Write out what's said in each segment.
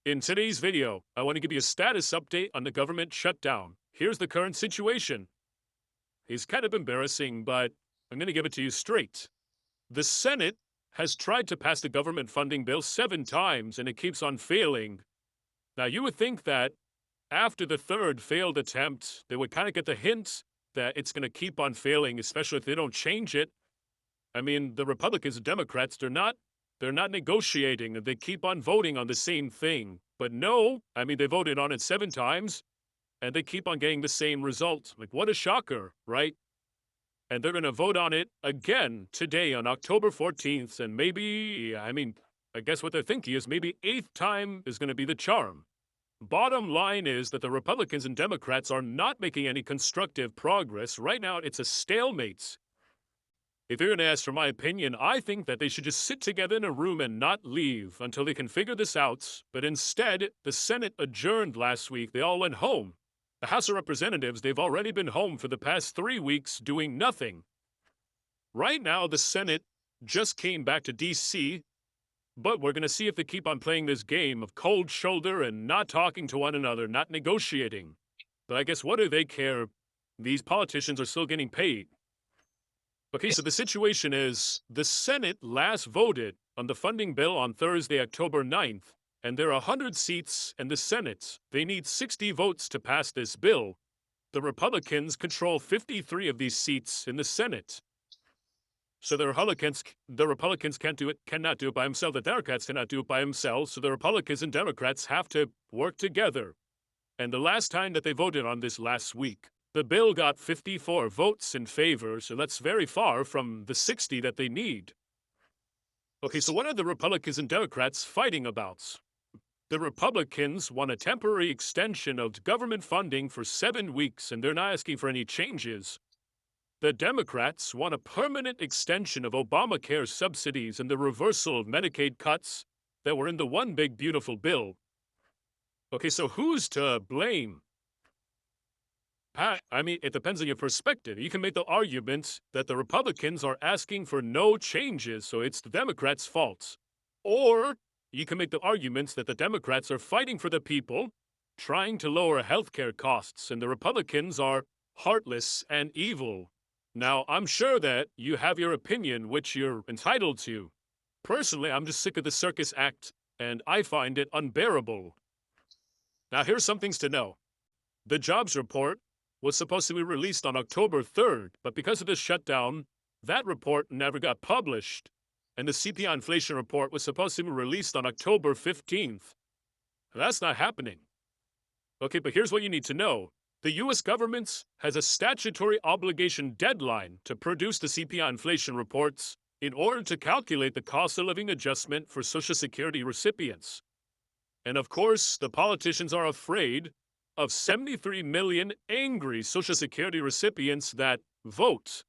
In today's video, I want to give you a status update on the government shutdown. Here's the current situation. It's kind of embarrassing, but I'm going to give it to you straight. The Senate has tried to pass the government funding bill 7 times and it keeps on failing. Now, you would think that after the third failed attempt, they would kind of get the hint that it's going to keep on failing, especially if they don't change it. I mean, the Republicans and Democrats, they're not negotiating. They keep on voting on the same thing. But no, I mean, they voted on it 7 times and they keep on getting the same result. Like, what a shocker, right? And they're going to vote on it again today on October 14th. And maybe, I guess what they're thinking is maybe 8th time is going to be the charm. Bottom line is that the Republicans and Democrats are not making any constructive progress. Right now, it's a stalemate. If you're going to ask for my opinion, I think that they should just sit together in a room and not leave until they can figure this out. But instead, the Senate adjourned last week. They all went home. The House of Representatives, they've already been home for the past 3 weeks doing nothing. Right now, the Senate just came back to D.C., but we're going to see if they keep on playing this game of cold shoulder and not talking to one another, not negotiating. But I guess what do they care? These politicians are still getting paid. Okay, so the situation is the Senate last voted on the funding bill on Thursday, October 9th, and there are 100 seats in the Senate. They need 60 votes to pass this bill. The Republicans control 53 of these seats in the Senate. So the Republicans cannot do it by themselves. The Democrats cannot do it by themselves. So the Republicans and Democrats have to work together. And the last time that they voted on this last week, the bill got 54 votes in favor, so that's very far from the 60 that they need. Okay, so what are the Republicans and Democrats fighting about? The Republicans want a temporary extension of government funding for 7 weeks, and they're not asking for any changes. The Democrats want a permanent extension of Obamacare subsidies and the reversal of Medicaid cuts that were in the One Big Beautiful Bill. Okay, so who's to blame? It depends on your perspective. You can make the argument that the Republicans are asking for no changes, so it's the Democrats' fault. Or you can make the argument that the Democrats are fighting for the people, trying to lower healthcare costs, and the Republicans are heartless and evil. Now, I'm sure that you have your opinion, which you're entitled to. Personally, I'm just sick of the circus act, and I find it unbearable. Now, here's some things to know. The jobs report was supposed to be released on October 3rd, but because of this shutdown, that report never got published. And the CPI inflation report was supposed to be released on October 15th. That's not happening. Okay, but here's what you need to know. The U.S. government has a statutory obligation deadline to produce the CPI inflation reports in order to calculate the cost of living adjustment for Social Security recipients. And of course, the politicians are afraid of 73 million angry Social Security recipients that vote.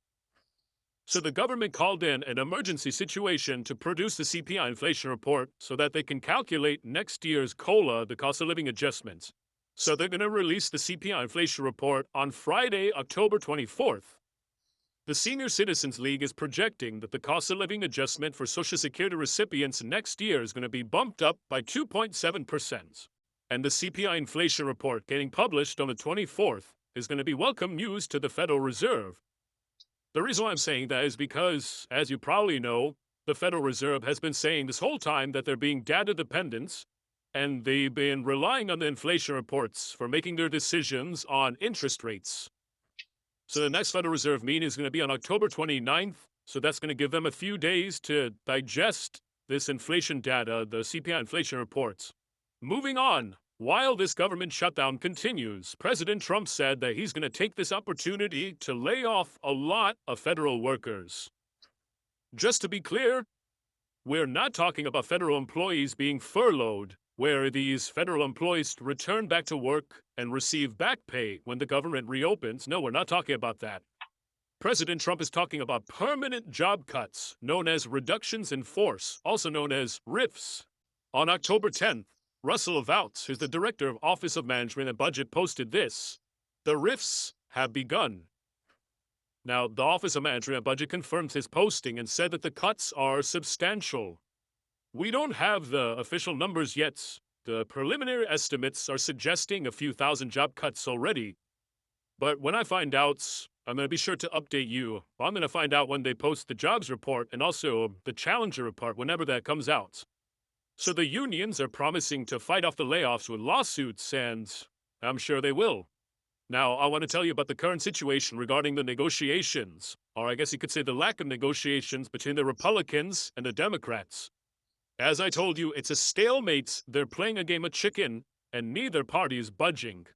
So the government called in an emergency situation to produce the CPI inflation report so that they can calculate next year's COLA, the cost of living adjustment. So they're going to release the CPI inflation report on Friday, October 24th. The Senior Citizens League is projecting that the cost of living adjustment for Social Security recipients next year is going to be bumped up by 2.7%. And the CPI inflation report getting published on the 24th is going to be welcome news to the Federal Reserve. The reason why I'm saying that is because, as you probably know, the Federal Reserve has been saying this whole time that they're being data dependent, and they've been relying on the inflation reports for making their decisions on interest rates. So the next Federal Reserve meeting is going to be on October 29th, so that's going to give them a few days to digest this inflation data, the CPI inflation reports. Moving on. While this government shutdown continues, President Trump said that he's going to take this opportunity to lay off a lot of federal workers. Just to be clear, we're not talking about federal employees being furloughed, where these federal employees return back to work and receive back pay when the government reopens. No, we're not talking about that. President Trump is talking about permanent job cuts, known as reductions in force, also known as RIFs. On October 10th, Russell Vouts, who's the director of Office of Management and Budget, posted this. The RIFs have begun. Now, the Office of Management and Budget confirmed his posting and said that the cuts are substantial. We don't have the official numbers yet, The preliminary estimates are suggesting a few thousand job cuts already. But when I find out, I'm going to be sure to update you. I'm going to find out when they post the jobs report and also the Challenger report whenever that comes out. So the unions are promising to fight off the layoffs with lawsuits, and I'm sure they will. Now, I want to tell you about the current situation regarding the negotiations, or I guess you could say the lack of negotiations between the Republicans and the Democrats. As I told you, it's a stalemate. They're playing a game of chicken, and neither party is budging.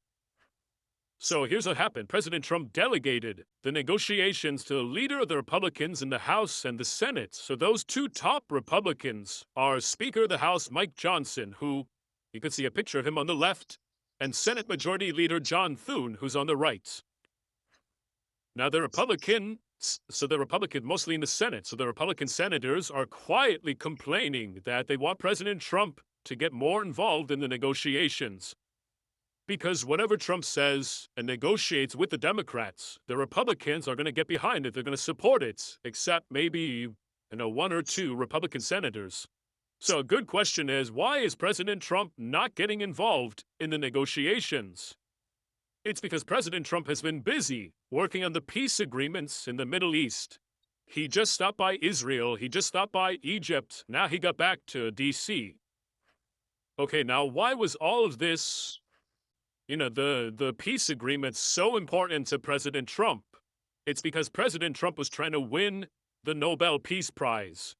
So here's what happened. President Trump delegated the negotiations to the leader of the Republicans in the House and the Senate. So those two top Republicans are Speaker of the House Mike Johnson, who you can see a picture of him on the left, and Senate Majority Leader John Thune, who's on the right. Now the Republican mostly in the Senate, so the Republican senators are quietly complaining that they want President Trump to get more involved in the negotiations. Because whatever Trump says and negotiates with the Democrats, the Republicans are going to get behind it. They're going to support it, except maybe, one or two Republican senators. So a good question is, why is President Trump not getting involved in the negotiations? It's because President Trump has been busy working on the peace agreements in the Middle East. He just stopped by Israel. He just stopped by Egypt. Now he got back to D.C. Okay, now why was all of this, the peace agreement so important to President Trump? It's because President Trump was trying to win the Nobel Peace Prize.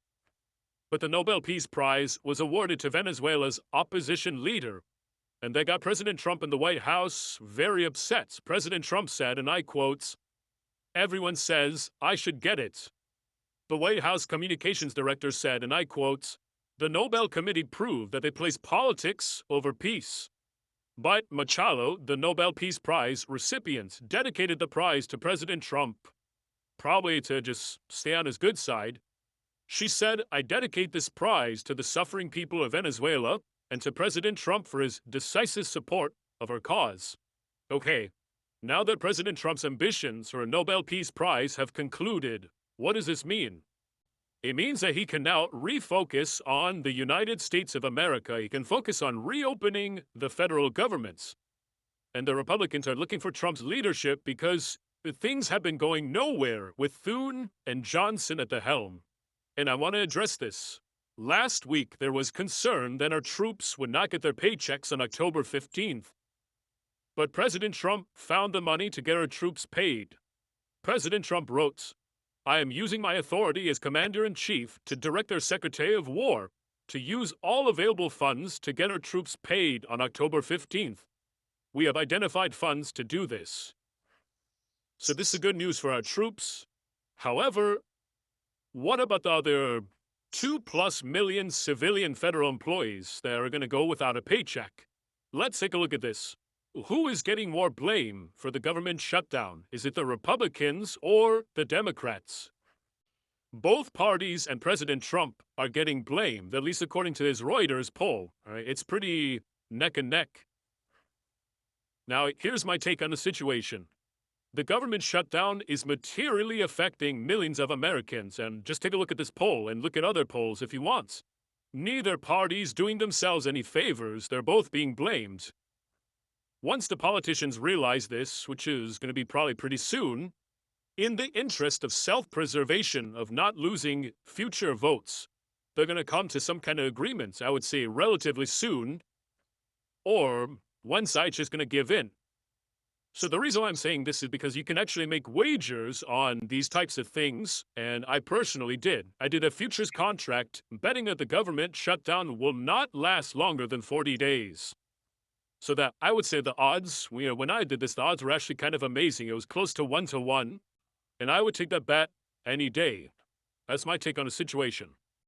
But the Nobel Peace Prize was awarded to Venezuela's opposition leader, and they got President Trump in the White House very upset. President Trump said, and I quote, "Everyone says I should get it." The White House communications director said, and I quote, "The Nobel Committee proved that they place politics over peace." But Machado, the Nobel Peace Prize recipient, dedicated the prize to President Trump, probably to just stay on his good side. She said, "I dedicate this prize to the suffering people of Venezuela and to President Trump for his decisive support of our cause." Okay, now that President Trump's ambitions for a Nobel Peace Prize have concluded, what does this mean? It means that he can now refocus on the United States of America. He can focus on reopening the federal government. And the Republicans are looking for Trump's leadership because things have been going nowhere with Thune and Johnson at the helm. And I want to address this. Last week, there was concern that our troops would not get their paychecks on October 15th. But President Trump found the money to get our troops paid. President Trump wrote, "I am using my authority as Commander-in-Chief to direct our Secretary of War to use all available funds to get our troops paid on October 15th. We have identified funds to do this." So this is good news for our troops. However, what about the other 2+ million civilian federal employees that are going to go without a paycheck? Let's take a look at this. Who is getting more blame for the government shutdown? Is it the Republicans or the Democrats? Both parties and President Trump are getting blamed, at least according to this Reuters poll. All right, it's pretty neck and neck. Now, here's my take on the situation. The government shutdown is materially affecting millions of Americans, and just take a look at this poll and look at other polls if you want. Neither party's doing themselves any favors. They're both being blamed. Once the politicians realize this, which is going to be probably pretty soon, in the interest of self-preservation, of not losing future votes, they're going to come to some kind of agreement, I would say relatively soon, or one side's just going to give in. So the reason why I'm saying this is because you can actually make wagers on these types of things, and I personally did. I did a futures contract betting that the government shutdown will not last longer than 40 days. So that I would say the odds, when I did this, the odds were actually kind of amazing. It was close to 1-to-1, and I would take that bet any day. That's my take on the situation.